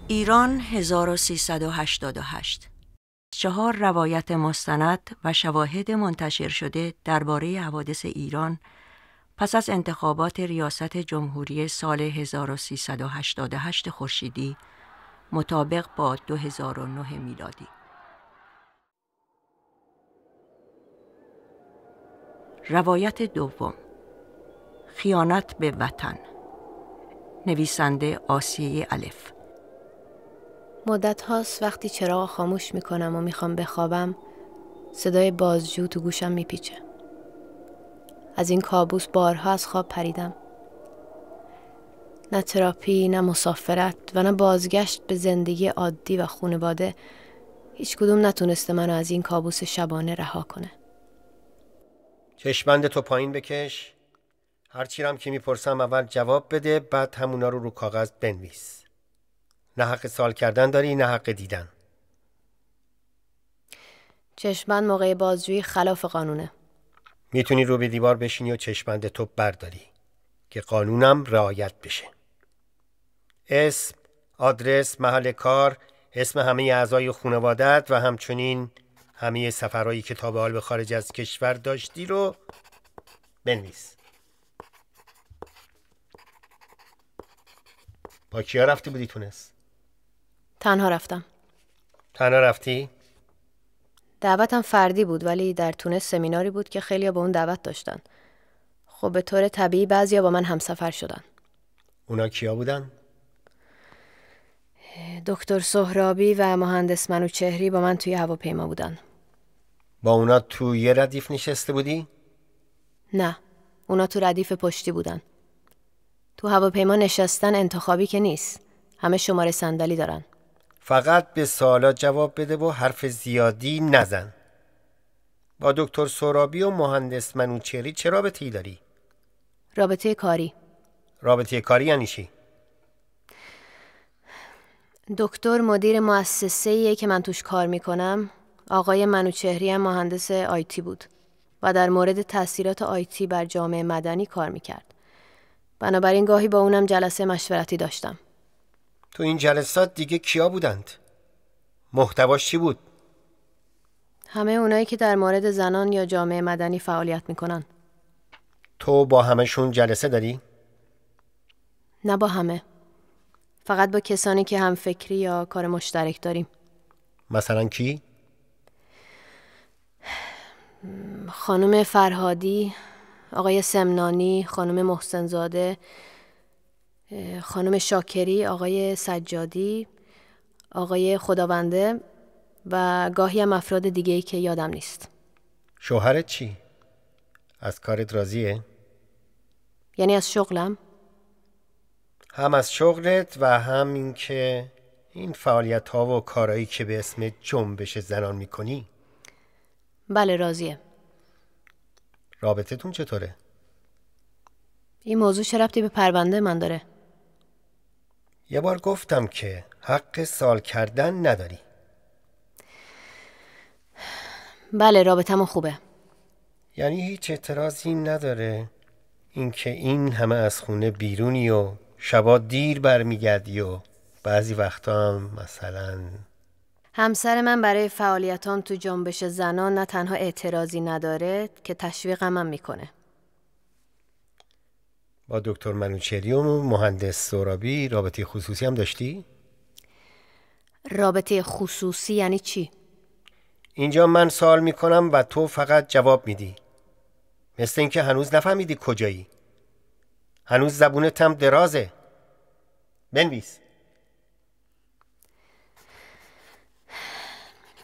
ایران 1388. 4 روایت مستند و شواهد منتشر شده درباره حوادث ایران پس از انتخابات ریاست جمهوری سال 1388 خورشیدی مطابق با 2009 میلادی. روایت دوم، خیانت به وطن، نویسنده آسیه الف. مدت هاست وقتی چراغ خاموش میکنم و میخوام بخوابم صدای بازجو تو گوشم میپیچه. از این کابوس بارها از خواب پریدم. نه تراپی، نه مسافرت و نه بازگشت به زندگی عادی و خانواده، هیچ کدوم نتونسته منو از این کابوس شبانه رها کنه. چشمند تو پایین بکش. هرچی هم که میپرسم اول جواب بده، بعد همونا رو کاغذ بنویس. نه حق سوال کردن داری، نه حق دیدن. چشمند موقع بازجویی خلاف قانونه. میتونی رو به دیوار بشینی و چشمند تو برداری که قانونم رعایت بشه. اسم، آدرس، محل کار، اسم همه اعضای خانواده‌ات و همچنین همه سفرهایی که تا به حال به خارج از کشور داشتی رو بنویس. با کیا رفتی بودی تونس؟ تنها رفتم. تنها رفتی؟ دعوتم فردی بود، ولی در تونس سمیناری بود که خیلیا به اون دعوت داشتن. خب به طور طبیعی بعضیا با من همسفر شدن. اونا کیا بودن؟ دکتر سهرابی و مهندس منوچهری با من توی هواپیما بودن. با اونا تو یه ردیف نشسته بودی؟ نه، اونا تو ردیف پشتی بودن. تو هواپیما نشستن انتخابی که نیست، همه شماره صندلی دارن. فقط به سوالات جواب بده و حرف زیادی نزن. با دکتر سهرابی و مهندس منوچهری چه رابطه‌ای داری؟ رابطه کاری. رابطه کاری یعنی چی؟ دکتر مدیر مؤسسه‌ایه که من توش کار میکنم. آقای منوچهری هم مهندس آیتی بود و در مورد تاثیرات آیتی بر جامعه مدنی کار میکرد. بنابراین گاهی با اونم جلسه مشورتی داشتم. تو این جلسات دیگه کیا بودند؟ محتواش چی بود؟ همه اونایی که در مورد زنان یا جامعه مدنی فعالیت میکنن. تو با همشون جلسه داری؟ نه با همه. فقط با کسانی که هم فکری یا کار مشترک داریم. مثلا کی؟ خانم فرهادی، آقای سمنانی، خانم محسنزاده، خانم شاکری، آقای سجادی، آقای خداونده و گاهی هم افراد دیگه‌ای که یادم نیست. شوهرت چی؟ از کارت راضیه؟ یعنی از شغلم؟ هم از شغلت و هم این که این فعالیت ها و کارهایی که به اسم جنبش زنان میکنی. بله راضیه. رابطتون چطوره؟ این موضوع چه ربطی به پرونده من داره؟ یه بار گفتم که حق سوال کردن نداری. بله رابطمون خوبه. یعنی هیچ اعتراضی نداره اینکه این همه از خونه بیرونی و شبا دیر برمیگردی و بعضی وقتا هم مثلا همسر من برای فعالیتام تو جنبش زنان نه تنها اعتراضی نداره که تشویقم هم میکنه. با دکتر منوچهری و مهندس سهرابی رابطه خصوصی هم داشتی؟ رابطه خصوصی یعنی چی؟ اینجا من سوال میکنم و تو فقط جواب میدی. مثل اینکه هنوز نفهمیدی کجایی. هنوز زبونت هم درازه. بنویس.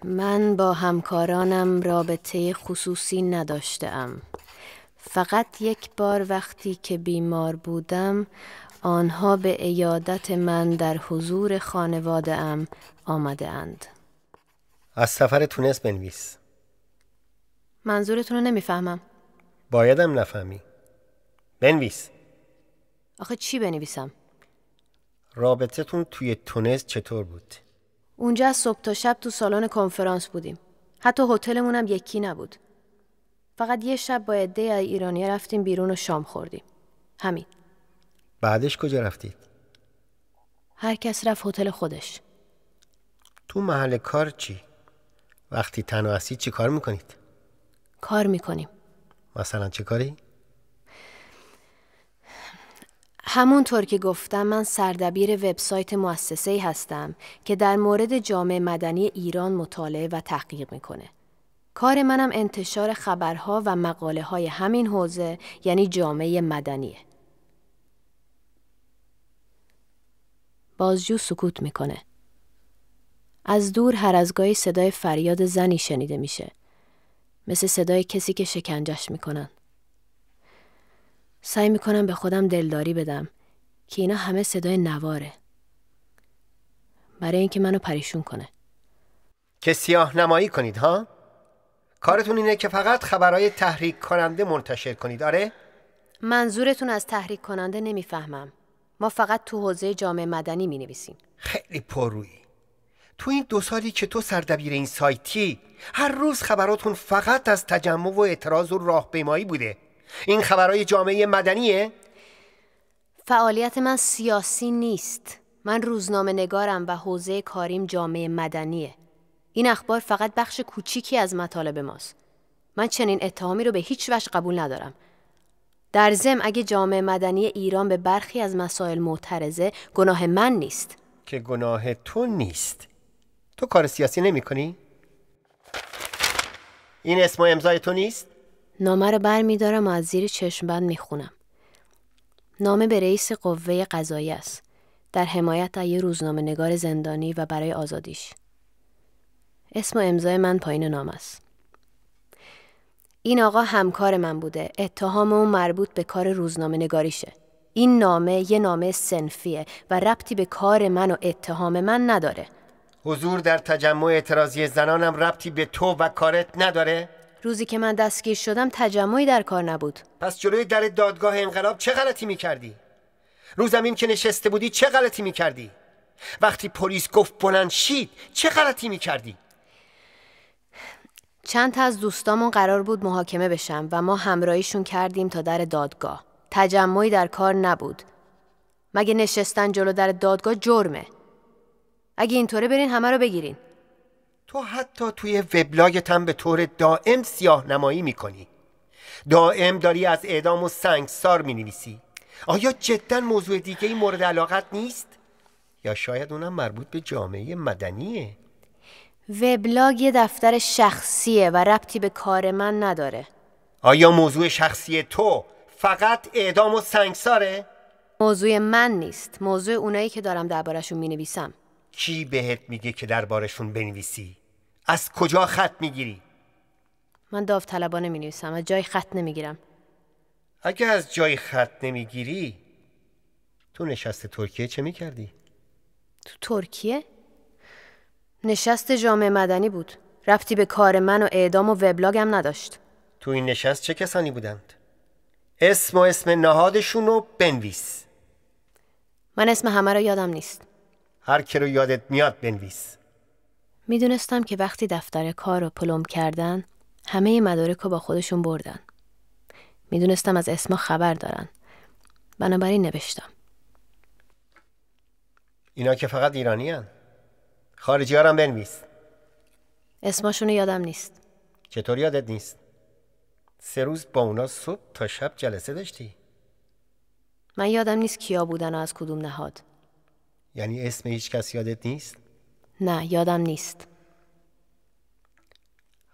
من با همکارانم رابطه خصوصی نداشتم. فقط یک بار وقتی که بیمار بودم آنها به عیادت من در حضور خانواده‌ام آمده اند. از سفر تونس بنویس. منظورتون رو نمیفهمم. بایدم نفهمی. بنویس. آخه چی بنویسم؟ رابطتون توی تونس چطور بود؟ اونجا از صبح تا شب تو سالن کنفرانس بودیم. حتی هتلمون یکی نبود. فقط یه شب با عده ایرانی رفتیم بیرون و شام خوردیم. همین. بعدش کجا رفتید؟ هر کس رفت هتل خودش. تو محل کار چی؟ وقتی تنها هستید چی کار میکنید؟ کار میکنیم. مثلا چه کاری؟ همونطور که گفتم من سردبیر وبسایت مؤسسه‌ای هستم که در مورد جامعه مدنی ایران مطالعه و تحقیق میکنه. کار منم انتشار خبرها و مقاله های همین حوزه، یعنی جامعه مدنیه. بازجو سکوت میکنه. از دور هر از گاهی صدای فریاد زنی شنیده میشه، مثل صدای کسی که شکنجهش میکنن. سعی میکنم به خودم دلداری بدم که اینا همه صدای نواره، برای اینکه منو پریشون کنه. که سیاه نمایی کنید ها؟ کارتون اینه که فقط خبرهای تحریک کننده منتشر کنید، آره؟ منظورتون از تحریک کننده نمیفهمم. ما فقط تو حوزه جامعه مدنی می نویسیم. خیلی پررویی. تو این 2 سالی که تو سردبیر این سایتی، هر روز خبراتون فقط از تجمع و اعتراض و راهپیمایی بوده. این خبرهای جامعه مدنیه؟ فعالیت من سیاسی نیست. من روزنامه نگارم و حوزه کاریم جامعه مدنیه. این اخبار فقط بخش کوچیکی از مطالب ماست. من چنین اتهامی رو به هیچ وجه قبول ندارم. در ضمن اگه جامعه مدنی ایران به برخی از مسائل معترضه، گناه من نیست. که گناه تو نیست. تو کار سیاسی نمی کنی؟ این اسم و امضای تو نیست؟ نامه رو بر می دارم و از زیر چشمبند می خونم. نامه به رئیس قوه قضاییه است، در حمایت از یه روزنامه نگار زندانی و برای آزادیش. اسم و امضای من پایین نامه است. این آقا همکار من بوده. اتهام اون مربوط به کار روزنامه نگاریشه. این نامه یه نامه صنفیه و ربطی به کار من و اتهام من نداره. حضور در تجمع اعتراضی زنانم ربطی به تو و کارت نداره؟ روزی که من دستگیر شدم تجمعی در کار نبود. پس جلوی در دادگاه انقلاب چه غلطی میکردی؟ رو زمین که نشسته بودی چه غلطی میکردی؟ وقتی پلیس گفت بلند شید چه غلطی میکردی؟ چند تا از دوستامون قرار بود محاکمه بشن و ما همراهیشون کردیم تا در دادگاه. تجمعی در کار نبود. مگه نشستن جلو در دادگاه جرمه؟ اگه اینطوره برین همه رو بگیرین. تو حتی توی وبلاگت هم به طور دائم سیاه نمایی میکنی. دائم داری از اعدام و سنگسار مینویسی. آیا جدا موضوع دیگه این مورد علاقت نیست؟ یا شاید اونم مربوط به جامعه مدنیه؟ وبلاگ یه دفتر شخصیه و ربطی به کار من نداره. آیا موضوع شخصی تو فقط اعدام و سنگساره؟ موضوع من نیست، موضوع اونایی که دارم دربارشون مینویسم. کی بهت میگه که دربارشون بنویسی؟ از کجا خط میگیری؟ من داوطلبانه مینویسم، از جای خط نمیگیرم. اگه از جای خط نمیگیری، تو نشست ترکیه چه میکردی؟ تو ترکیه؟ نشست جامعه مدنی بود. ربطی به کار من و اعدام و وبلاگم نداشت. تو این نشست چه کسانی بودند؟ اسم و اسم نهادشون رو بنویس. من اسم همه رو یادم نیست. هر کی رو یادت میاد بنویس. میدونستم که وقتی دفتر کار رو پلم کردن همه مدارک رو با خودشون بردن. میدونستم از اسما خبر دارن، بنابراین نوشتم. اینا که فقط ایرانی هن. خارجی ها هم بنویس. اسماشونو یادم نیست. چطور یادت نیست؟ 3 روز با اونا صبح تا شب جلسه داشتی؟ من یادم نیست کیا بودن و از کدوم نهاد. یعنی اسم هیچ کس یادت نیست؟ نه یادم نیست.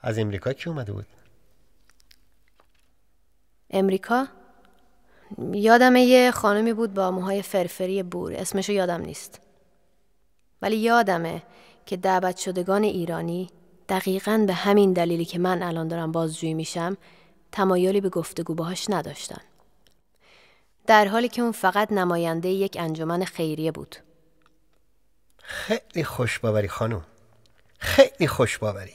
از امریکا کی اومده بود؟ امریکا؟ یادمه یه خانمی بود با موهای فرفری بور، اسمشو یادم نیست. ولی یادمه که دعوت شدگان ایرانی دقیقاً به همین دلیلی که من الان دارم بازجویی میشم تمایلی به گفتگو باهاش نداشتن. در حالی که اون فقط نماینده یک انجمن خیریه بود. خیلی خوشباوری خانم، خیلی خوشباوری.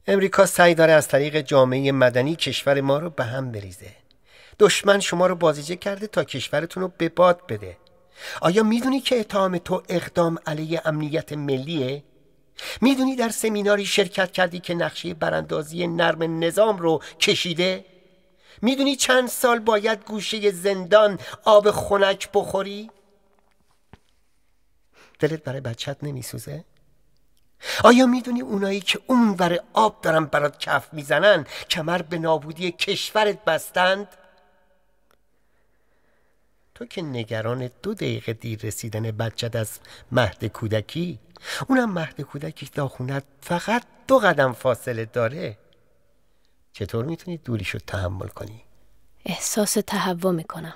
امریکا سعی داره از طریق جامعه مدنی کشور ما رو به هم بریزه. دشمن شما رو بازیچه کرده تا کشورتون رو به باد بده. آیا میدونی که اتهام تو اقدام علیه امنیت ملیه؟ میدونی در سمیناری شرکت کردی که نقشه براندازی نرم نظام رو کشیده؟ میدونی چند سال باید گوشه زندان آب خنک بخوری؟ دلت برای بچت نمیسوزه؟ آیا میدونی اونایی که اونور آب دارن برات کف میزنن کمر به نابودی کشورت بستند؟ تو که نگران 2 دقیقه دیر رسیدن بچت از مهد کودکی، اونم مهد کودکی تا خونت فقط 2 قدم فاصله داره، چطور میتونی دوریشو تحمل کنی؟ احساس تهوع میکنم.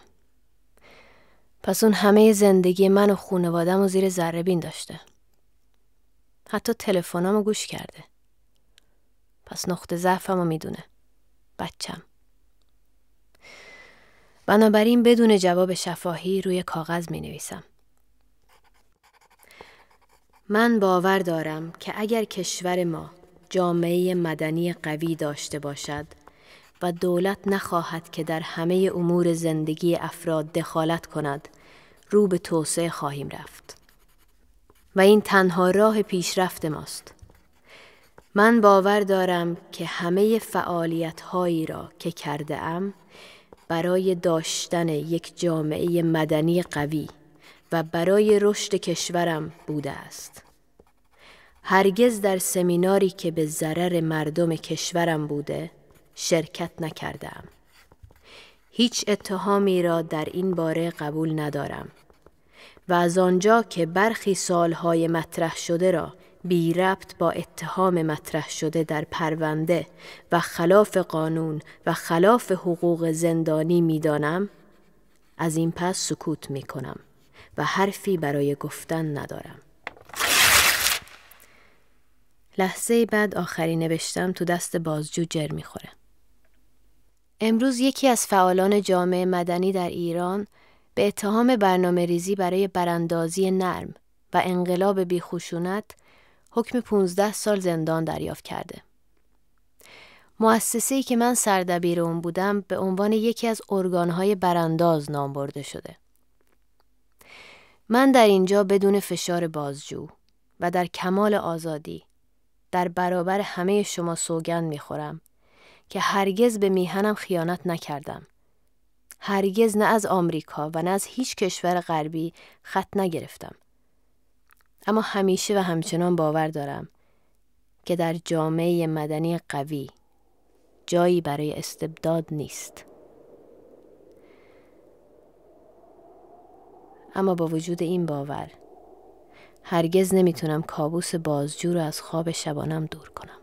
پس اون همه زندگی من و خانواده‌مو و زیر ذره بین داشته. حتی تلفنامو گوش کرده. پس نقطه ضعفمو میدونه. بچم. بنابراین بدون جواب شفاهی روی کاغذ می نویسم. من باور دارم که اگر کشور ما جامعه مدنی قوی داشته باشد و دولت نخواهد که در همه امور زندگی افراد دخالت کند، رو به توسعه خواهیم رفت. و این تنها راه پیشرفت ماست. من باور دارم که همه فعالیت‌هایی را که کرده ام برای داشتن یک جامعه مدنی قوی و برای رشد کشورم بوده است. هرگز در سمیناری که به ضرر مردم کشورم بوده شرکت نکردم. هیچ اتهامی را در این باره قبول ندارم و از آنجا که برخی سالهای مطرح شده را بی ربط با اتهام مطرح شده در پرونده و خلاف قانون و خلاف حقوق زندانی می دانم، از این پس سکوت می کنم و حرفی برای گفتن ندارم. لحظه بعد آخرین نوشتم تو دست بازجو جر می خوره. امروز یکی از فعالان جامعه مدنی در ایران به اتهام برنامه ریزی برای براندازی نرم و انقلاب بیخشونت حکم 15 سال زندان دریافت کرده. مؤسسه‌ای که من سردبیر اون بودم به عنوان یکی از ارگان‌های برانداز نام برده شده. من در اینجا بدون فشار بازجو و در کمال آزادی در برابر همه شما سوگند می‌خورم که هرگز به میهنم خیانت نکردم. هرگز نه از آمریکا و نه از هیچ کشور غربی خط نگرفتم. اما همیشه و همچنان باور دارم که در جامعه مدنی قوی جایی برای استبداد نیست. اما با وجود این باور هرگز نمیتونم کابوس بازجو رو از خواب شبانم دور کنم.